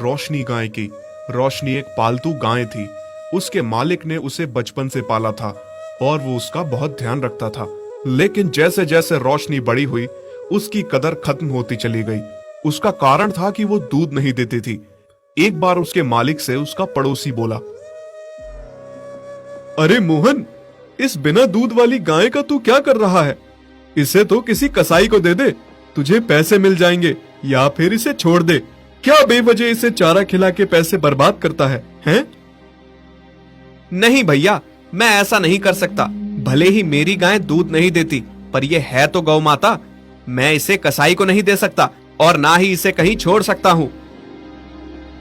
रोशनी गाय की। रोशनी एक पालतू गाय थी। उसके मालिक ने उसे बचपन से पाला था और वो उसका बहुत ध्यान रखता था। लेकिन जैसे जैसे रोशनी बड़ी हुई, उसकी कदर खत्म होती चली गई। उसका कारण था कि वो दूध नहीं देती थी। एक बार उसके मालिक से उसका पड़ोसी बोला, अरे मोहन, इस बिना दूध वाली गाय का तू क्या कर रहा है? इसे तो किसी कसाई को दे दे, तुझे पैसे मिल जाएंगे, या फिर इसे छोड़ दे। क्या बेवजह इसे चारा खिला के पैसे बर्बाद करता है, हैं? नहीं भैया, मैं ऐसा नहीं कर सकता। भले ही मेरी गाय दूध नहीं देती, पर यह है तो गौ माता। मैं इसे कसाई को नहीं दे सकता और ना ही इसे कहीं छोड़ सकता हूँ।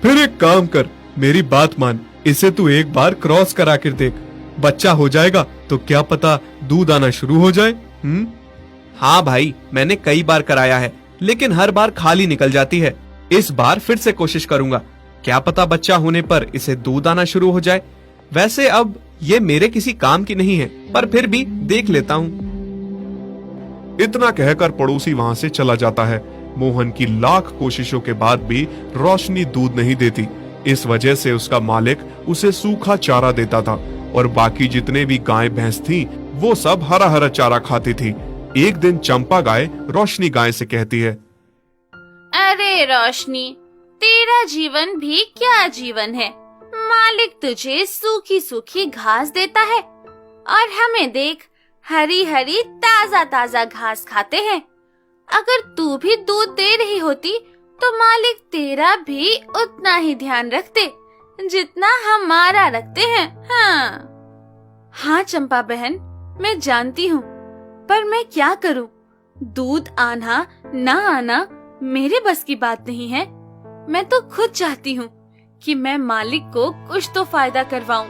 फिर एक काम कर, मेरी बात मान, इसे तू एक बार क्रॉस करा कर देख। बच्चा हो जाएगा तो क्या पता दूध आना शुरू हो जाए। हाँ भाई, मैंने कई बार कराया है, लेकिन हर बार खाली निकल जाती है। इस बार फिर से कोशिश करूंगा, क्या पता बच्चा होने पर इसे दूध आना शुरू हो जाए। वैसे अब ये मेरे किसी काम की नहीं है, पर फिर भी देख लेता हूँ। इतना कहकर पड़ोसी वहां से चला जाता है। मोहन की लाख कोशिशों के बाद भी रोशनी दूध नहीं देती। इस वजह से उसका मालिक उसे सूखा चारा देता था और बाकी जितने भी गाय भैंस थी वो सब हरा हरा चारा खाती थी। एक दिन चंपा गाय रोशनी गाय से कहती है, अरे रोशनी, तेरा जीवन भी क्या जीवन है। मालिक तुझे सूखी सूखी घास देता है और हमें देख, हरी हरी ताजा ताजा घास खाते हैं। अगर तू भी दूध दे रही होती तो मालिक तेरा भी उतना ही ध्यान रखते जितना हमारा रखते हैं। हाँ चंपा बहन, मैं जानती हूँ, पर मैं क्या करूँ? दूध आना ना आना मेरे बस की बात नहीं है। मैं तो खुद चाहती हूँ कि मैं मालिक को कुछ तो फायदा करवाऊं,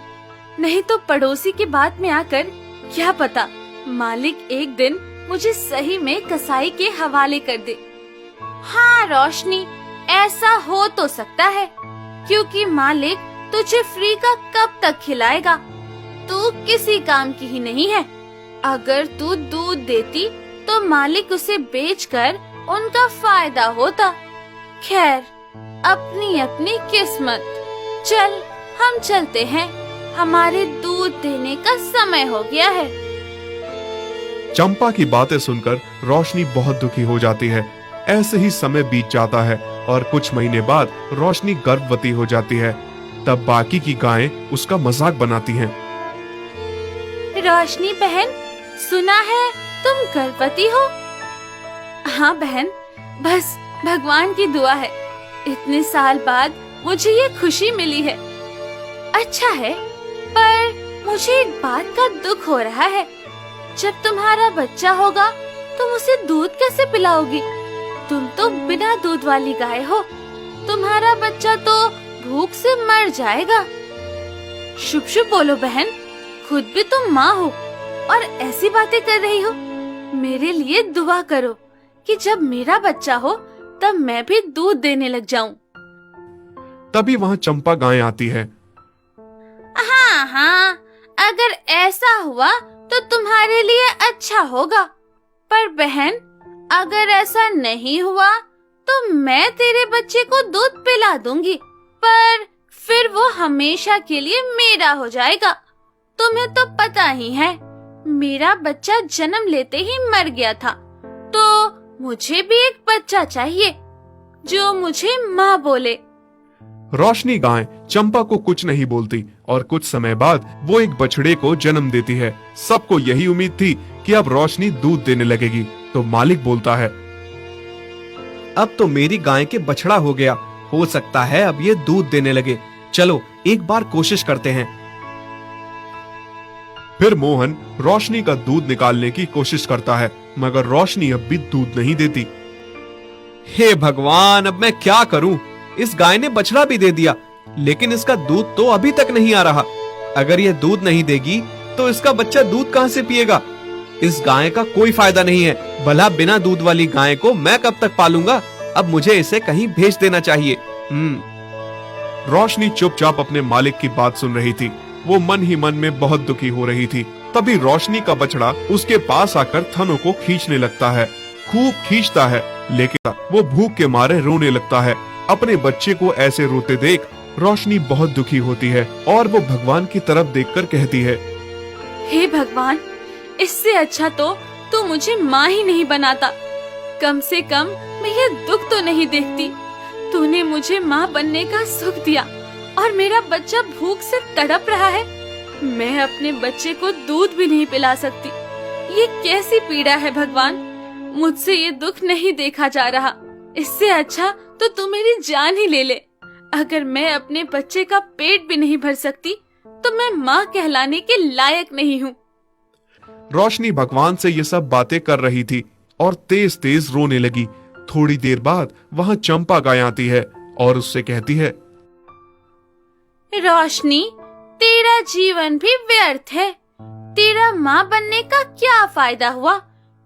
नहीं तो पड़ोसी की बात में आकर क्या पता मालिक एक दिन मुझे सही में कसाई के हवाले कर दे। हाँ रोशनी, ऐसा हो तो सकता है, क्योंकि मालिक तुझे फ्री का कब तक खिलाएगा? तू किसी काम की ही नहीं है। अगर तू दूध देती तो मालिक उसे बेचकर उनका फायदा होता। खैर, अपनी अपनी किस्मत। चल, हम चलते हैं, हमारे दूध देने का समय हो गया है। चंपा की बातें सुनकर रोशनी बहुत दुखी हो जाती है। ऐसे ही समय बीत जाता है और कुछ महीने बाद रोशनी गर्भवती हो जाती है। तब बाकी की गायें उसका मजाक बनाती हैं। रोशनी बहन, सुना है तुम गर्भवती हो? हाँ बहन, बस भगवान की दुआ है, इतने साल बाद मुझे ये खुशी मिली है। अच्छा है, पर मुझे एक बात का दुख हो रहा है। जब तुम्हारा बच्चा होगा तुम उसे दूध कैसे पिलाओगी? तुम तो बिना दूध वाली गाय हो, तुम्हारा बच्चा तो भूख से मर जाएगा। शुभ शुभ बोलो बहन, खुद भी तुम माँ हो और ऐसी बातें कर रही हो। मेरे लिए दुआ करो कि जब मेरा बच्चा हो तब मैं भी दूध देने लग जाऊं। तभी वहाँ चंपा गाय आती है। हाँ, अगर ऐसा हुआ तो तुम्हारे लिए अच्छा होगा, पर बहन अगर ऐसा नहीं हुआ तो मैं तेरे बच्चे को दूध पिला दूंगी, पर फिर वो हमेशा के लिए मेरा हो जाएगा। तुम्हें तो पता ही है, मेरा बच्चा जन्म लेते ही मर गया था, तो मुझे भी एक बच्चा चाहिए जो मुझे माँ बोले। रोशनी गाय चंपा को कुछ नहीं बोलती और कुछ समय बाद वो एक बछड़े को जन्म देती है। सबको यही उम्मीद थी कि अब रोशनी दूध देने लगेगी, तो मालिक बोलता है, अब तो मेरी गाय के बछड़ा हो गया, हो सकता है अब ये दूध देने लगे। चलो एक बार कोशिश करते हैं। फिर मोहन रोशनी का दूध निकालने की कोशिश करता है, मगर रोशनी अब भी दूध नहीं देती। हे भगवान, अब मैं क्या करूं? इस गाय ने बछड़ा भी दे दिया, लेकिन इसका दूध तो अभी तक नहीं आ रहा। अगर ये दूध नहीं देगी तो इसका बच्चा दूध कहां से पिएगा? इस गाय का कोई फायदा नहीं है। भला बिना दूध वाली गाय को मैं कब तक पालूंगा? अब मुझे इसे कहीं भेज देना चाहिए। रोशनी चुपचाप अपने मालिक की बात सुन रही थी। वो मन ही मन में बहुत दुखी हो रही थी। तभी रोशनी का बछड़ा उसके पास आकर थनों को खींचने लगता है। खूब खींचता है, लेकिन वो भूख के मारे रोने लगता है। अपने बच्चे को ऐसे रोते देख रोशनी बहुत दुखी होती है और वो भगवान की तरफ देखकर कहती है, हे भगवान, इससे अच्छा तो तू मुझे माँ ही नहीं बनाता। कम से कम मैं ये दुख तो नहीं देखती। तूने मुझे माँ बनने का सुख दिया और मेरा बच्चा भूख से तड़प रहा है। मैं अपने बच्चे को दूध भी नहीं पिला सकती। ये कैसी पीड़ा है भगवान, मुझसे ये दुख नहीं देखा जा रहा। इससे अच्छा तो तू मेरी जान ही ले ले। अगर मैं अपने बच्चे का पेट भी नहीं भर सकती तो मैं माँ कहलाने के लायक नहीं हूँ। रोशनी भगवान से ये सब बातें कर रही थी और तेज तेज रोने लगी। थोड़ी देर बाद वहाँ चंपा गाय आती है और उससे कहती है, रोशनी, तेरा जीवन भी व्यर्थ है। तेरा माँ बनने का क्या फायदा हुआ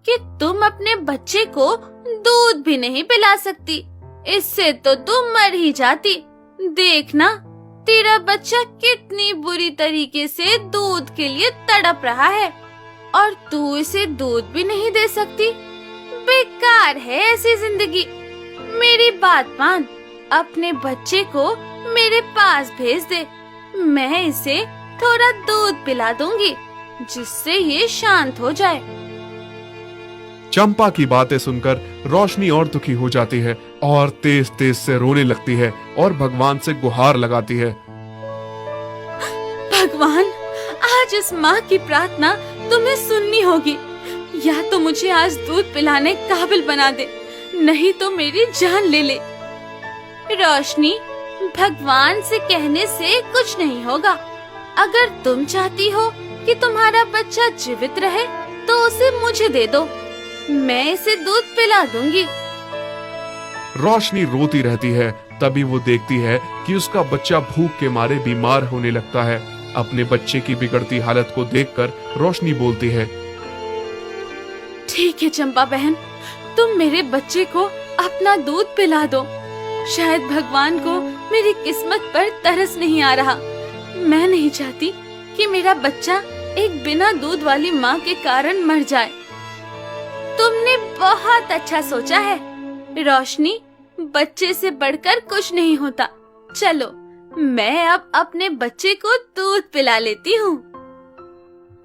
कि तुम अपने बच्चे को दूध भी नहीं पिला सकती। इससे तो तुम मर ही जाती। देखना, तेरा बच्चा कितनी बुरी तरीके से दूध के लिए तड़प रहा है और तू इसे दूध भी नहीं दे सकती। बेकार है ऐसी जिंदगी। मेरी बात मान, अपने बच्चे को मेरे पास भेज दे। मैं इसे थोड़ा दूध पिला दूंगी जिससे ये शांत हो जाए। चंपा की बातें सुनकर रोशनी और दुखी हो जाती है और तेज तेज से रोने लगती है और भगवान से गुहार लगाती है। भगवान, आज इस माँ की प्रार्थना तुम्हें सुननी होगी। या तो मुझे आज दूध पिलाने काबिल बना दे, नहीं तो मेरी जान ले ले। रोशनी, भगवान से कहने से कुछ नहीं होगा। अगर तुम चाहती हो कि तुम्हारा बच्चा जीवित रहे तो उसे मुझे दे दो। मैं इसे दूध पिला दूंगी। रोशनी रोती रहती है। तभी वो देखती है कि उसका बच्चा भूख के मारे बीमार होने लगता है। अपने बच्चे की बिगड़ती हालत को देखकर रोशनी बोलती है, ठीक है चंपा बहन, तुम मेरे बच्चे को अपना दूध पिला दो। शायद भगवान को मेरी किस्मत पर तरस नहीं आ रहा। मैं नहीं चाहती कि मेरा बच्चा एक बिना दूध वाली माँ के कारण मर जाए। तुमने बहुत अच्छा सोचा है रोशनी। बच्चे से बढ़कर कुछ नहीं होता। चलो, मैं अब अपने बच्चे को दूध पिला लेती हूँ।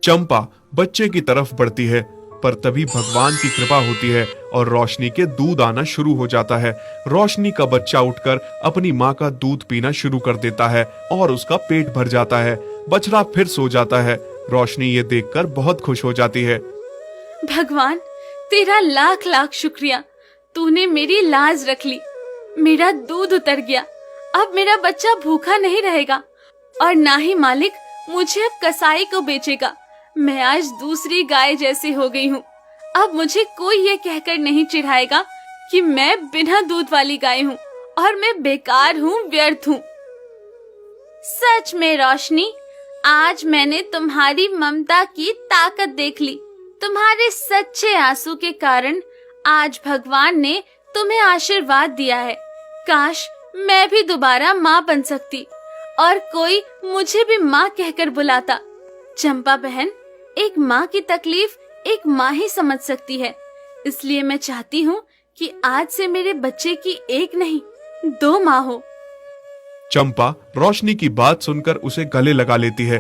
चंपा बच्चे की तरफ बढ़ती है, पर तभी भगवान की कृपा होती है और रोशनी के दूध आना शुरू हो जाता है। रोशनी का बच्चा उठकर अपनी माँ का दूध पीना शुरू कर देता है और उसका पेट भर जाता है। बछड़ा फिर सो जाता है। रोशनी ये देखकर बहुत खुश हो जाती है। भगवान, तेरा लाख लाख शुक्रिया। तूने मेरी लाज रख ली। मेरा दूध उतर गया। अब मेरा बच्चा भूखा नहीं रहेगा और ना ही मालिक मुझे अब कसाई को बेचेगा। मैं आज दूसरी गाय जैसी हो गई हूँ। अब मुझे कोई ये कहकर नहीं चिढ़ाएगा कि मैं बिना दूध वाली गाय हूँ और मैं बेकार हूँ, व्यर्थ हूँ। सच में रोशनी, आज मैंने तुम्हारी ममता की ताकत देख ली। तुम्हारे सच्चे आंसू के कारण आज भगवान ने तुम्हें आशीर्वाद दिया है। काश मैं भी दोबारा माँ बन सकती और कोई मुझे भी माँ कहकर बुलाता। चंपा बहन, एक माँ की तकलीफ एक माँ ही समझ सकती है। इसलिए मैं चाहती हूँ कि आज से मेरे बच्चे की एक नहीं 2 माँ हो। चंपा रोशनी की बात सुनकर उसे गले लगा लेती है।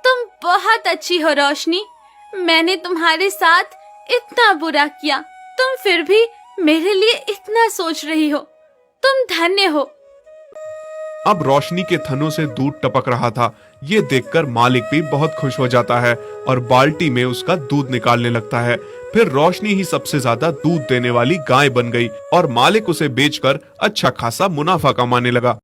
तुम बहुत अच्छी हो रोशनी। मैंने तुम्हारे साथ इतना बुरा किया, तुम फिर भी मेरे लिए इतना सोच रही हो। तुम धन्य हो। अब रोशनी के थनों से दूध टपक रहा था। ये देखकर मालिक भी बहुत खुश हो जाता है और बाल्टी में उसका दूध निकालने लगता है। फिर रोशनी ही सबसे ज्यादा दूध देने वाली गाय बन गई और मालिक उसे बेचकर अच्छा खासा मुनाफा कमाने लगा।